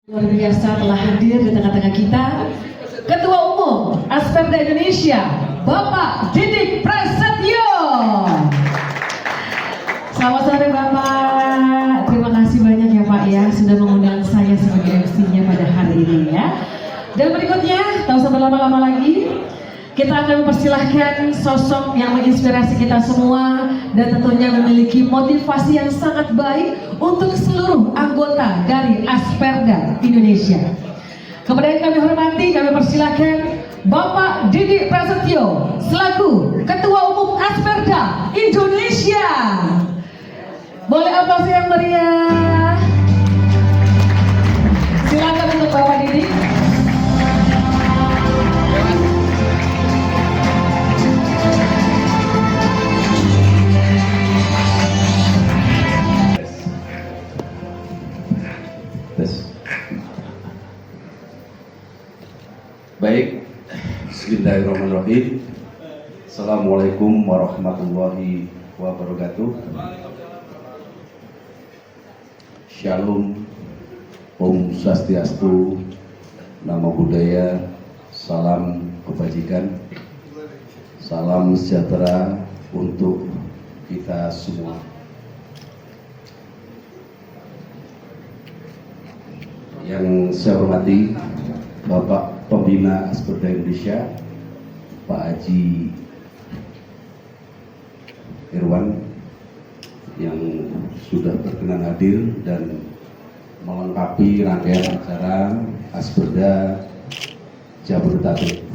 Luar biasa telah hadir di tengah-tengah kita Ketua Umum Asperda Indonesia Bapak Didik Prasetyo. Selamat sore Bapak, terima kasih banyak ya Pak ya sudah mengundang saya sebagai MC-nya pada hari ini ya. Dan berikutnya, tak usah berlama-lama lagi, kita akan mempersilahkan sosok yang menginspirasi kita semua dan tentunya memiliki motivasi yang sangat baik untuk seluruh anggota dari Asperda Indonesia. Kemudian kami hormati, kami persilahkan Bapak Didik Prasetyo selaku Ketua Umum Asperda Indonesia. Boleh aplaus yang meriah. Silakan untuk Bapak Didik. Baik, bismillahirrahmanirrahim. Assalamualaikum warahmatullahi wabarakatuh. Shalom, Om Swastiastu, Namo Buddhaya, salam kebajikan, salam sejahtera untuk kita semua. Yang saya hormati Bapak Pembina Asperda Indonesia, Pak Haji Irwan, yang sudah berkenan hadir dan melengkapi rangkaian acara Asperda Jabodetabek.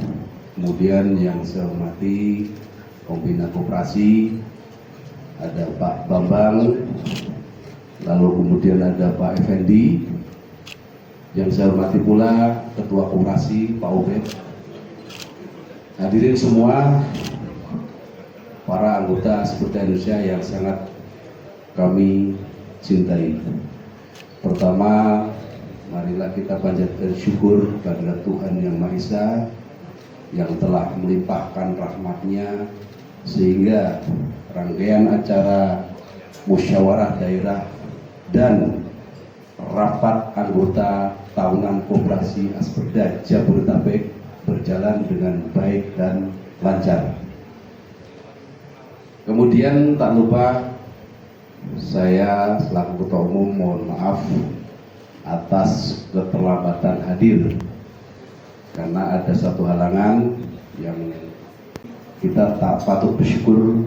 Kemudian yang saya hormati Pembina Koperasi, ada Pak Bambang, lalu kemudian ada Pak Effendi. Yang saya hormati pula Ketua Koperasi Pak Obed. Hadirin semua, para anggota Asperda Indonesia yang sangat kami cintai. Pertama, marilah kita panjatkan syukur kepada Tuhan Yang Maha Esa yang telah melimpahkan rahmat-Nya sehingga rangkaian acara musyawarah daerah dan rapat anggota tahunan Koperasi Asperda Jabodetabek berjalan dengan baik dan lancar. Kemudian tak lupa saya selaku Ketua Umum mohon maaf atas keterlambatan hadir karena ada satu halangan yang kita tak patut bersyukur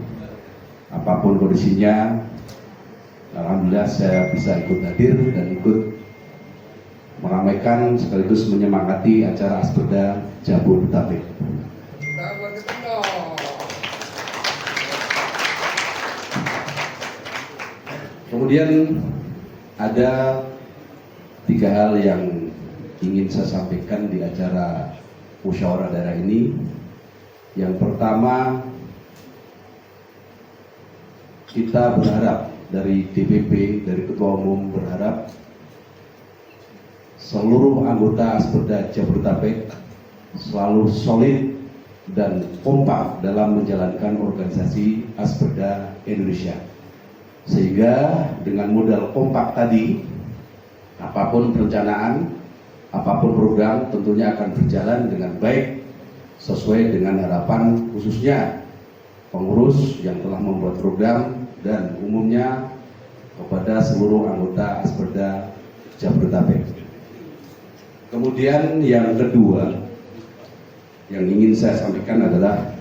apapun kondisinya. Alhamdulillah saya bisa ikut hadir dan ikut meramaikan sekaligus menyemangati acara Asperda Jabodetabek. Kemudian ada 3 hal yang ingin saya sampaikan di acara musyawarah daerah ini. Yang pertama, kita berharap dari DPP, dari Ketua Umum berharap seluruh anggota Asperda Jabodetabek selalu solid dan kompak dalam menjalankan organisasi Asperda Indonesia. Sehingga dengan modal kompak tadi, apapun perencanaan, apapun program tentunya akan berjalan dengan baik sesuai dengan harapan khususnya pengurus yang telah membuat program dan umumnya kepada seluruh anggota Asperda Jabodetabek. Kemudian yang kedua yang ingin saya sampaikan adalah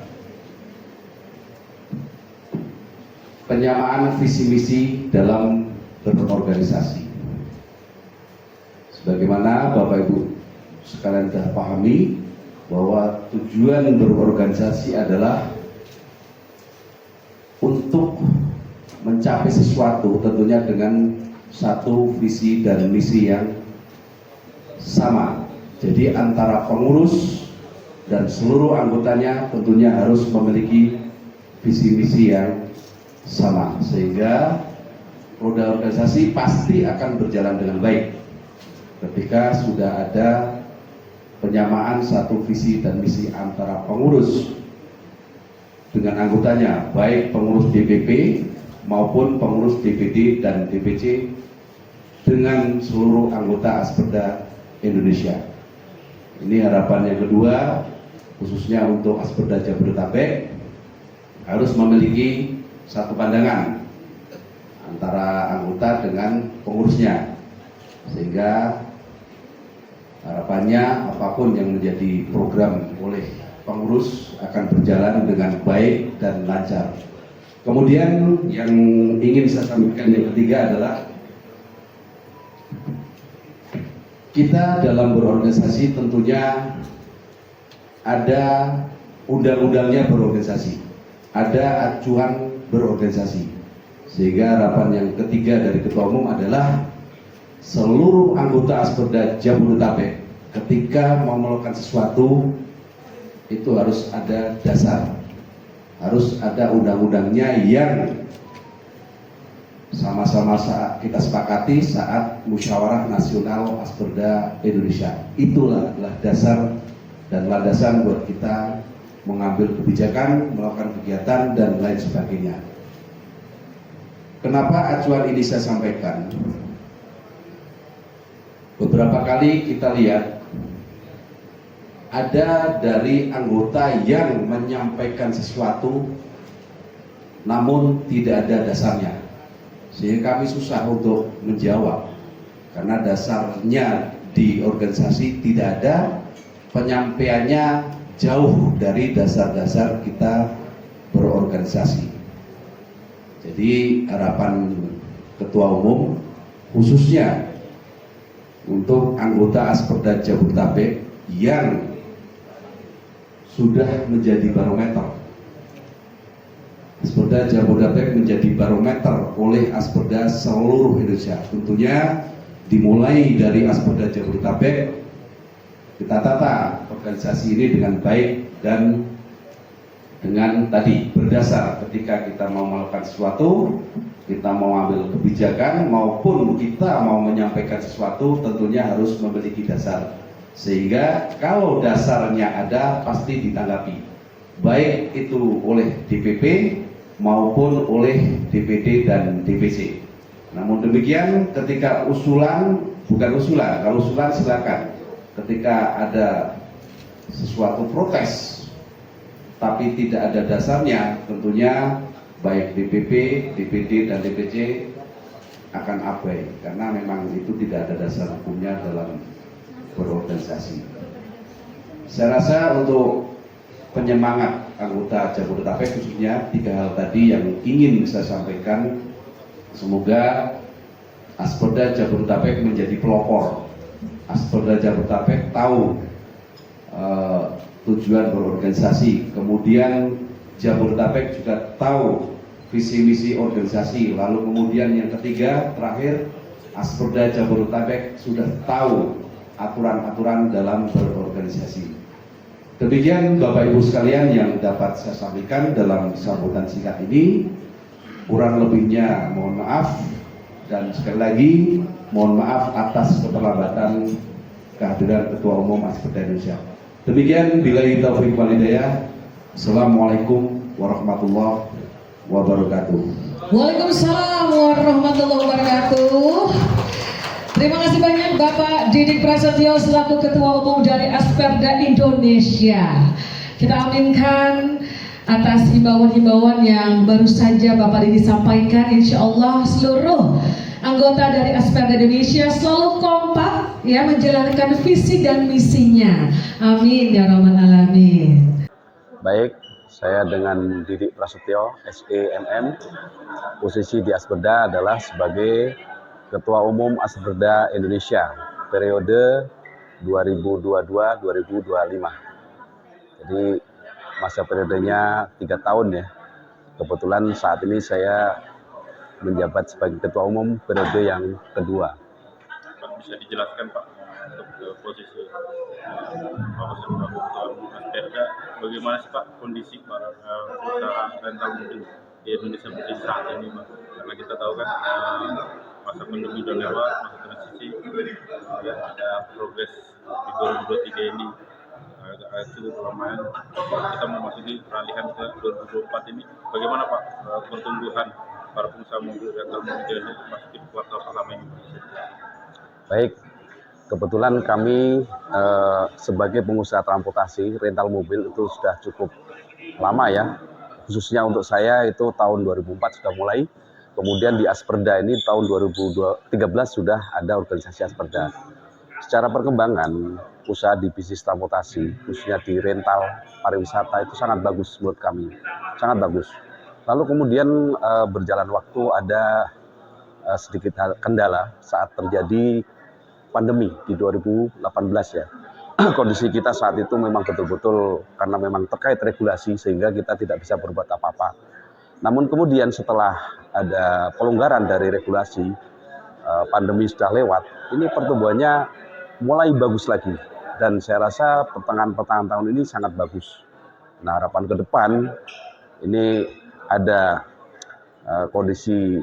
penyamaan visi misi dalam berorganisasi. Sebagaimana Bapak Ibu sekalian sudah pahami bahwa tujuan berorganisasi adalah untuk mencapai sesuatu tentunya dengan satu visi dan misi yang sama. Jadi antara pengurus dan seluruh anggotanya tentunya harus memiliki visi misi yang sama sehingga roda organisasi pasti akan berjalan dengan baik ketika sudah ada penyamaan satu visi dan misi antara pengurus dengan anggotanya, baik pengurus DPP maupun pengurus DPD dan DPC dengan seluruh anggota Asperda Indonesia. Ini harapan yang kedua, khususnya untuk Asperda Jabodetabek harus memiliki satu pandangan antara anggota dengan pengurusnya, sehingga harapannya apapun yang menjadi program oleh pengurus akan berjalan dengan baik dan lancar. Kemudian yang ingin saya sampaikan yang ketiga adalah kita dalam berorganisasi tentunya ada undang-undangnya berorganisasi, ada acuan berorganisasi. Sehingga harapan yang ketiga dari Ketua Umum adalah seluruh anggota Asperda Jabodetabek ketika mau melakukan sesuatu itu harus ada dasar, harus ada undang-undangnya yang sama-sama kita sepakati saat musyawarah nasional Asperda Indonesia. Itulah adalah dasar dan landasan buat kita mengambil kebijakan, melakukan kegiatan dan lain sebagainya. Kenapa acuan ini saya sampaikan? Beberapa kali kita lihat ada dari anggota yang menyampaikan sesuatu namun tidak ada dasarnya, sehingga kami susah untuk menjawab karena dasarnya di organisasi tidak ada, penyampaiannya jauh dari dasar-dasar kita berorganisasi. Jadi harapan Ketua Umum khususnya untuk anggota Asperda Jabodetabek yang sudah menjadi barometer. Asperda Jabodetabek menjadi barometer oleh Asperda seluruh Indonesia. Tentunya dimulai dari Asperda Jabodetabek, kita tata organisasi ini dengan baik dan dengan tadi berdasar ketika kita mau melakukan sesuatu, kita mau ambil kebijakan maupun kita mau menyampaikan sesuatu, tentunya harus memiliki dasar, sehingga kalau dasarnya ada pasti ditanggapi, baik itu oleh DPP maupun oleh DPD dan DPC. Namun demikian ketika usulan, bukan usulan, kalau usulan silakan, ketika ada sesuatu protes tapi tidak ada dasarnya, tentunya baik DPP, DPD dan DPC akan abai karena memang itu tidak ada dasar hukumnya dalam berorganisasi. Saya rasa untuk penyemangat anggota Jabodetabek khususnya 3 hal tadi yang ingin saya sampaikan. Semoga Asperda Jabodetabek menjadi pelopor. Asperda Jabodetabek tahu tujuan berorganisasi, kemudian Jabodetabek juga tahu visi misi organisasi, lalu kemudian yang ketiga terakhir Asperda Jabodetabek sudah tahu aturan-aturan dalam berorganisasi. Demikian Bapak Ibu sekalian yang dapat saya sampaikan dalam sambutan singkat ini. Kurang lebihnya mohon maaf, dan sekali lagi mohon maaf atas keterlambatan kehadiran Ketua Umum Asperda Indonesia. Demikian, billahi taufiq wal hidayah. Assalamualaikum warahmatullahi wabarakatuh. Waalaikumsalam warahmatullahi wabarakatuh. Terima kasih banyak Bapak Didik Prasetyo selaku Ketua Umum dari Asperda Indonesia. Kita aminkan atas himbauan-himbauan yang baru saja Bapak Didik sampaikan. Insya Allah seluruh anggota dari Asperda Indonesia selalu kompak ya menjalankan visi dan misinya. Amin ya rabbal alamin. Baik, saya dengan Didik Prasetyo, SEMM. Posisi di Asperda adalah sebagai Ketua Umum Asperda Indonesia periode 2022-2025. Jadi masa periodenya 3 tahun ya. Kebetulan saat ini saya menjabat sebagai Ketua Umum periode yang kedua. Pak, bisa dijelaskan Pak untuk posisi Bapak sebagai Ketua Umum Asperda, bagaimana sih Pak kondisi para usaha rental mobil di Indonesia seperti saat ini Pak? Karena kita tahu kan masa pandemi sudah lewat, masa transisi, ya ada progres di 2023 ini agak cukup lumayan. Kita memasuki peralihan ke 2024 ini, bagaimana Pak pertumbuhan para pengusaha mobil rental mobil ini memasuki kuartal pertama ini? Baik, Kebetulan kami sebagai pengusaha transportasi rental mobil itu sudah cukup lama ya. Khususnya untuk saya itu tahun 2004 sudah mulai. Kemudian di Asperda ini tahun 2013 sudah ada organisasi Asperda. Secara perkembangan usaha di bisnis transportasi, khususnya di rental pariwisata itu sangat bagus menurut kami, sangat bagus. Lalu kemudian berjalan waktu ada sedikit kendala saat terjadi pandemi di 2018 ya. Kondisi kita saat itu memang betul-betul karena memang terkait regulasi sehingga kita tidak bisa berbuat apa-apa. Namun kemudian setelah ada pelonggaran dari regulasi, pandemi sudah lewat, ini pertumbuhannya mulai bagus lagi. Dan saya rasa pertengahan tahun ini sangat bagus. Nah, harapan ke depan ini ada kondisi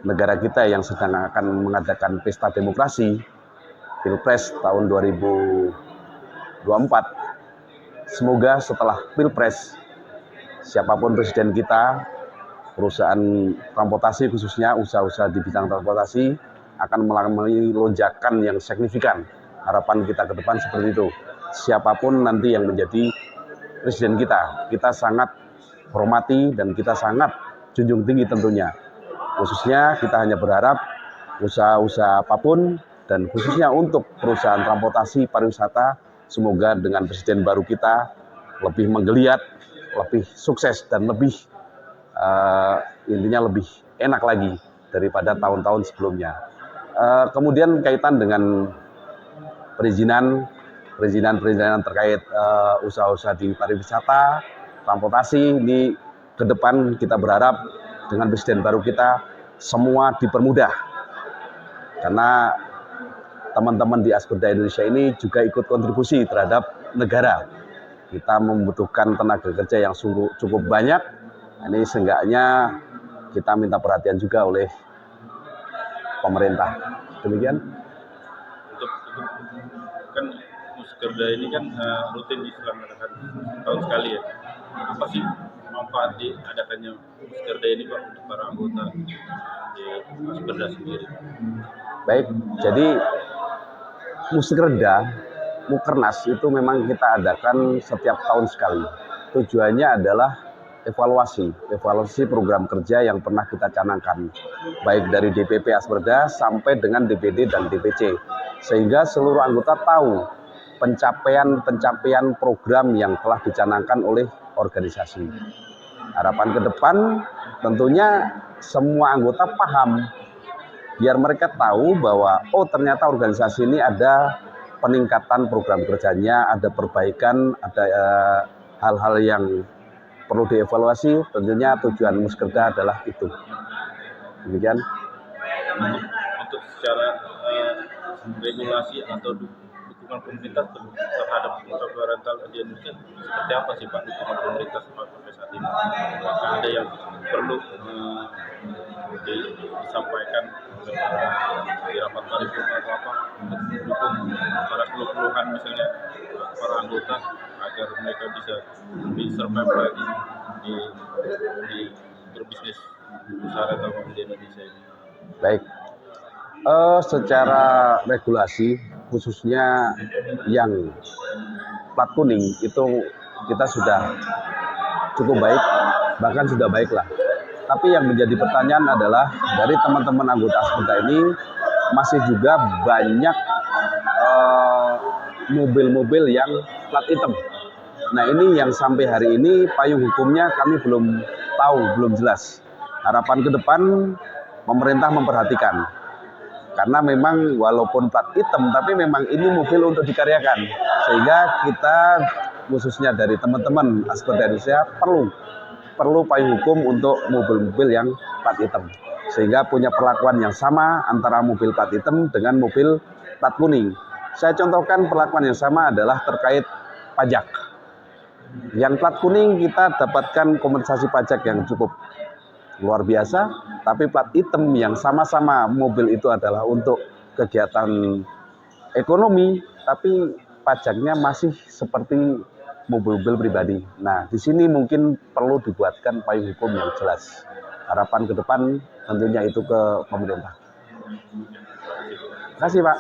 negara kita yang sedang akan mengadakan pesta demokrasi, Pilpres tahun 2024. Semoga setelah Pilpres, siapapun presiden kita, perusahaan transportasi khususnya usaha-usaha di bidang transportasi akan mengalami lonjakan yang signifikan. Harapan kita ke depan seperti itu. Siapapun nanti yang menjadi presiden kita sangat hormati dan kita sangat junjung tinggi tentunya. Khususnya kita hanya berharap usaha-usaha apapun dan khususnya untuk perusahaan transportasi pariwisata, semoga dengan presiden baru kita lebih menggeliat, lebih sukses dan lebih intinya lebih enak lagi daripada tahun-tahun sebelumnya. Kemudian kaitan dengan perizinan terkait usaha-usaha di pariwisata, transportasi, ini ke depan kita berharap dengan presiden baru kita semua dipermudah. Karena teman-teman di Asperda Indonesia ini juga ikut kontribusi terhadap negara. Kita membutuhkan tenaga kerja yang cukup banyak. Ini seenggaknya kita minta perhatian juga oleh pemerintah. Demikian. Untuk kan Muskerda ini kan rutin diselenggarakan tahun sekali ya. Apa sih manfaat diadakannya Muskerda ini Pak untuk para anggota di Asperda sendiri? Baik, jadi Muskerda, Mukernas itu memang kita adakan setiap tahun sekali. Tujuannya adalah evaluasi program kerja yang pernah kita canangkan, baik dari DPP Asperda sampai dengan DPD dan DPC, sehingga seluruh anggota tahu pencapaian program yang telah dicanangkan oleh organisasi. Harapan ke depan tentunya semua anggota paham, biar mereka tahu bahwa oh ternyata organisasi ini ada peningkatan program kerjanya, ada perbaikan, ada hal-hal yang perlu dievaluasi. Tentunya tujuan Muskerda adalah itu. Demikian. Untuk secara regulasi atau dukungan pemerintah terhadap usaha rental di Indonesia seperti apa sih Pak dukungan pemerintah sampai saat ini? Apakah ada yang perlu disampaikan di rapat paripurna atau apa untuk mendukung para keluhan misalnya para anggota agar mereka bisa lebih survive lagi di berbisnis usaha rental mobil di Indonesia ini? Baik, secara regulasi khususnya yang plat kuning itu kita sudah cukup baik, bahkan sudah baiklah. Tapi yang menjadi pertanyaan adalah dari teman-teman anggota Asperda ini masih juga banyak mobil-mobil yang plat hitam. Nah ini yang sampai hari ini payung hukumnya kami belum tahu, belum jelas. Harapan ke depan pemerintah memperhatikan. Karena memang walaupun plat hitam, tapi memang ini mobil untuk dikaryakan. Sehingga kita khususnya dari teman-teman Asperda Indonesia perlu payung hukum untuk mobil-mobil yang plat hitam. Sehingga punya perlakuan yang sama antara mobil plat hitam dengan mobil plat kuning. Saya contohkan perlakuan yang sama adalah terkait pajak. Yang plat kuning kita dapatkan kompensasi pajak yang cukup luar biasa, tapi plat hitam yang sama-sama mobil itu adalah untuk kegiatan ekonomi, tapi pajaknya masih seperti mobil-mobil pribadi. Nah, di sini mungkin perlu dibuatkan payung hukum yang jelas. Harapan ke depan tentunya itu ke pemerintah. Terima kasih, Pak.